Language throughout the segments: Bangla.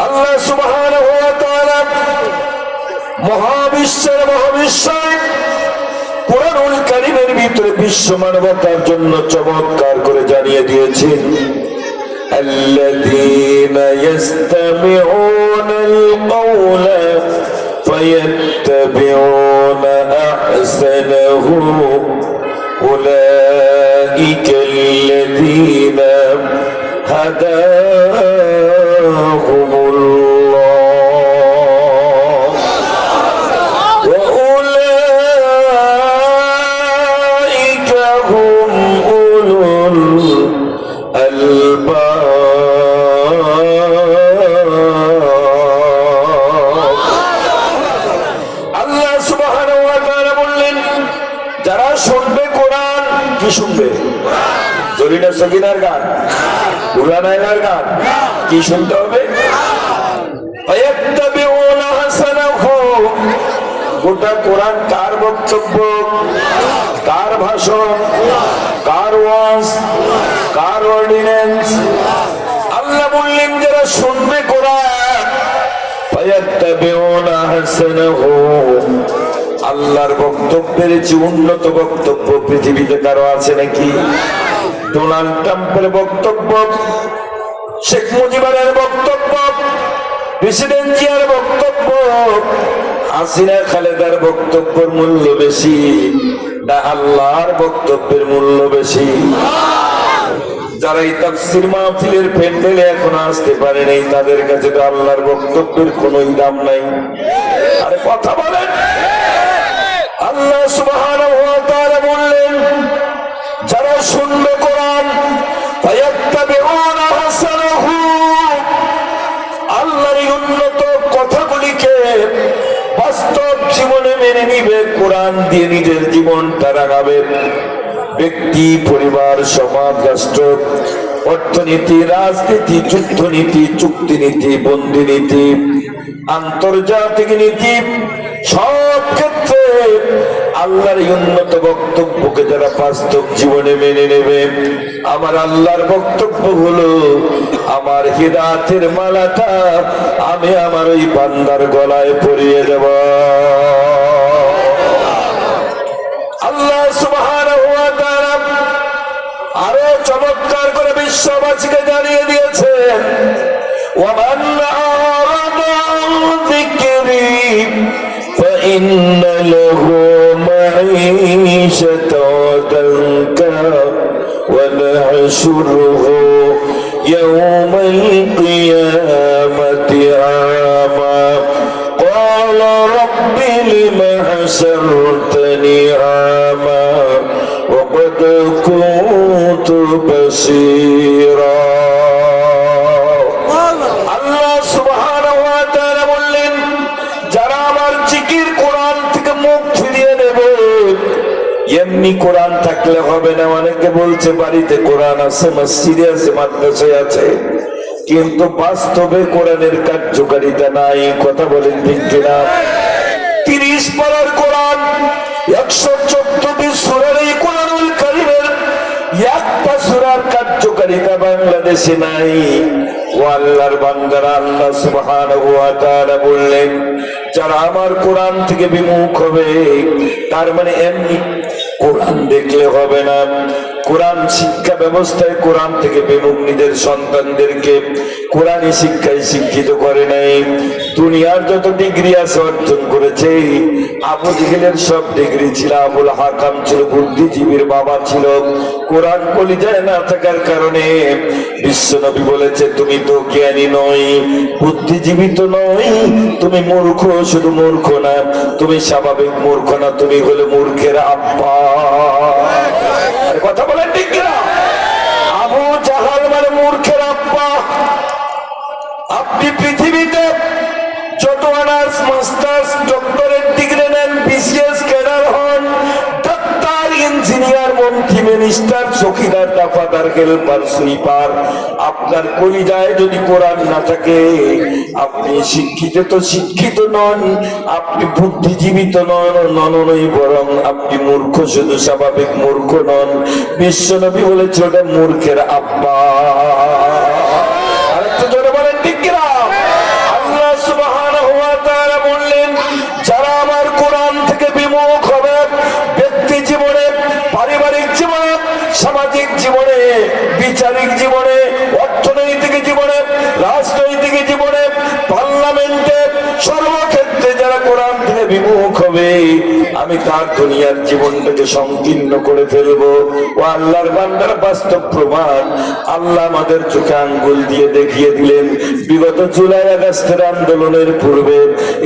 আল্লাহ সুবহানাহু ওয়া তাআলা মহাবিশ্বের মহাবিশ্বরে কুরআনুল কারীমের ভিতরে বিশ্ব মানবতার জন্য চমৎকার করে জানিয়ে দিয়েছেন আল্লাযীনা ইস্তামিউনাল কওলা ফায়াত্তাবিউনা আহসানাহু উলাইকাল্লাযীনা হাদাহুমুল্লাহ যারা শুনবে কোরআন, কি শুনবে? জরিনা সকিনার গান, পুরানায়নার গান, কি শুনতে হবে? গোটা কোরআন কার বক্তব্য, কার ভাষণ, কার ওয়াজ, কার অর্ডিন্যান্স? আল্লাহ বললেন যারা শুনবে কোরআন ফায়াত্তাবিউনা আহসানাহু, আল্লাহর বক্তব্যের যে উন্নত বক্তব্য পৃথিবীতে কারো আছে নাকি? ডোনাল্ড ট্রাম্পের বক্তব্য, শেখ মুজিবের বক্তব্য, প্রেসিডেন্ট জিয়ার বক্তব্য, হাসিনা খালেদার বক্তব্যের মূল্য বেশি না আল্লাহর বক্তব্যের মূল্য বেশি? যারা এই তাফসীর মাহফিলের প্যান্ডেলে এখনো আসতে পারে নাই তাদের কাছে তো আল্লাহর বক্তব্যের কোনো দাম নাই। আরে কথা বলেন। আল্লাহ সুবহানাহু ওয়া তাআলা বললেন যারা শুনবে কোরআন ফায়াত্তাবিউনা আহসানাহু, আল্লাহর উন্নত কথাগুলিকে বাস্তব জীবনে মেনে নিবে, কোরআন দিয়ে নিজের জীবনটা রাখাবে। ব্যক্তি, পরিবার, সমাজ, রাষ্ট্র, অর্থনীতি, রাজনীতি, যুদ্ধনীতি, চুক্তিনীতি, বন্দিনীতি, আন্তর্জাতিক নীতি, সব ক্ষেত্রে আল্লাহর উন্নত বক্তব্যকে যারা বাস্তব জীবনে মেনে নেবে, আমার আল্লাহর বক্তব্য হলো আমার হিদায়াতের মালাটা আমি আমার ওই বান্দার গলায় পরিয়ে দেব। আল্লাহ সুবহানাহু ওয়া তাআলা আরো চমৎকার করে বিশ্ববাসীকে জানিয়ে দিয়েছেন ওয়ামান আরাদা আন যিকরি فإن له معيشة ضنكا ونحشره يوم القيامة أعمى قال رب لم حشرتني أعمى وقد كنت بصيرا। আল্লাহ সুবহানাহু ওয়া তাআলা বললেন যারা আমার জিকির কোরআন থেকে মুখ ফিরিয়ে নেবে, এমনি কোরআন থাকলে হবে না। অনেকে বলছে বাড়িতে কোরআন আছে, মসজিদে আছে, মাদ্রাসায় আছে, কিন্তু বাস্তবে কোরআনের কার্যকারিতা নাই। কথা বলেন ঠিক কিনা? 30 পারার কোরআন, 114টি সূরার এই কোরআনুল কারীমের একটা সূরার কার্যকারিতা বাংলাদেশে নাই। ও আল্লাহর বান্দারা, আল্লাহ সুবহানাহু ওয়া তাআলা বললেন যারা আমার কোরআন থেকে বিমুখ হবে, তার মানে এমনি কোরআন দেখলে হবে না, কোরআন শিক্ষা ব্যবস্থায় কোরআন থেকে বিমুখ নিজের সন্তানদেরকে কোরআনী শিক্ষায় শিক্ষিত করে নাই। দুনিয়ার যত ডিগ্রি আছে অর্জন করেছে, আবু জেহেলের সব ডিগ্রি ছিল, আবুল হাকাম ছিল, বুদ্ধিজীবীর বাবা ছিল। কোরআন কলিজায় না থাকার কারণে বিশ্বনবী বলেছে তুমি তো জ্ঞানী নয়, বুদ্ধিজীবী তো নয়, তুমি মূর্খ। শুধু মূর্খ না, তুমি স্বাভাবিক মূর্খ না, তুমি হলে মূর্খের আব্বা। কথা বলেন ঠিক কিনা? আবু জাহাল মানে মূর্খের আব্বা। আপনি পৃথিবীতে যত অনার্স, মাস্টার্স, ডক্টরেট ডিগ্রি নেন, বিসিএস ক্যাডার হন, ডাক্তার, ইঞ্জিনিয়ার, মন্ত্রী, মিনিস্টার, চৌকিদার, দফাদার, হেল্পার, সুইপার, আপনার কলিজায় যদি কোরআন না থাকে, আপনি শিক্ষিত তো শিক্ষিত নন, আপনি বুদ্ধিজীবী তো নয়, বরং আপনি মূর্খ। শুধু স্বাভাবিক মূর্খ নন, বিশ্বনবী বলেছে ওটা মূর্খের আব্বা। আরেকটা জোরে বলেন ঠিক কিনা? বিচারিক জীবনে, অর্থনৈতিক জীবনে, রাজনৈতিক জীবনে, পার্লামেন্টে, সর্বক্ষেত্রে যারা কোরআন থেকে বিমুখ হবে, আমি তার দুনিয়ার জীবনটাকে সংকীর্ণ করে ফেলবো। ও আল্লাহর বান্দার বাস্তব প্রমাণ আল্লাহ আমাদের চোখে আঙ্গুল দিয়ে দেখিয়ে দিলেন। বিগত জুলাই আগস্টের আন্দোলনের পূর্বে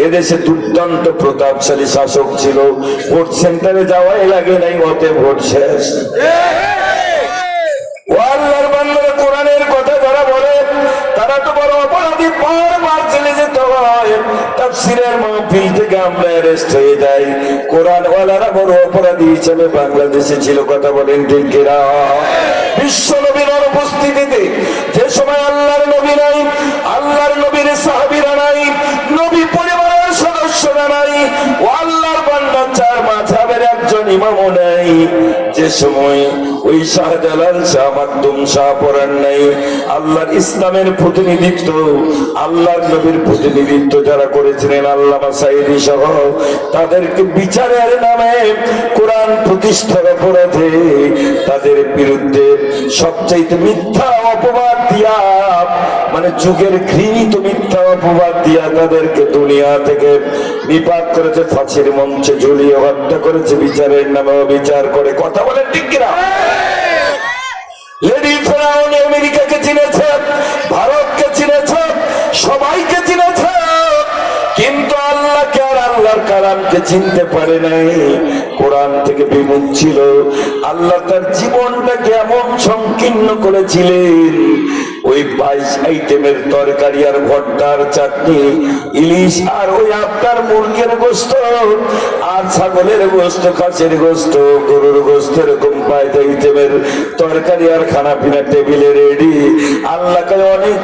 এদেশে দুর্দান্ত প্রতাপশালী শাসক ছিল, ভোট সেন্টারে যাওয়াই লাগে নাই, ওতে ভোট শেষ। ও আল্লাহর বান্দারা, কোরআনের কথা যারা বলে তারা তো বড় অপরাধী, বারবার চলে যেতে হয়, তাফসীরের মাহফিল থেকে আমরা অ্যারেস্ট হয়ে যাই। কোরআন ওয়ালারা বড় অপরাধী হিসেবে বাংলাদেশে ছিল, কথা বলেন ঠিক কিনা? বিশ্ব নবীর অনুপস্থিতিতে, যে সময় আল্লাহর নবী নাই, আল্লাহর নবীর সাহাবীরা নাই, নবী পরিবারের সদস্যরা নাই, ও আল্লাহর বান্দা চার মাযহাবের একজন ইমামও নাই, যে সময় ওই শাহজালাল শাহ মাকদুম শাহ পরান নাই, আল্লাহর ইসলামের প্রতিনিধিত্ব, আল্লাহর নবীর প্রতিনিধিত্ব যারা করেছিলেন আল্লামা সাঈদী সহ, তাদেরকে বিচারের নামে কোরআন প্রতিষ্ঠার অপরাধে তাদের বিরুদ্ধে সবচাইতে মিথ্যা অপবাদ দিয়া, মানে যুগের ঘৃণিত মিথ্যা অপবাদ দিয়া তাদেরকে দুনিয়া থেকে বিপাক করেছে, ফাঁসির মঞ্চে ঝুলিয়ে হত্যা করেছে, বিচারের নামে বিচার করে, কথা বলেন ঠিক কিনা? লেডি ফেরাউন আমেরিকাকে চিনেছে, ভারতকে চিনেছে, সবাইকে চিনেছে, কিন্তু আল্লাহকে আর আল্লাহর কালামকে চিনতে পারে নাই, কোরআন থেকে বিমুখ ছিল। আল্লাহ তার জীবনটাকে এমন সংকীর্ণ করেছিলেন, ওই 22 আইটেমের তরকারি আর ভর্তার চাটনি, ইলিশ আর ওই আপনার মুরগির গোস্ত আর ছাগলের গোস্ত, খাসির গোস্ত, গরুর গোস্ত, এরকম 22 আইটেমের তরকারি আর খানা পিনা টেবিলে রেডি। আল্লাহকে অনেক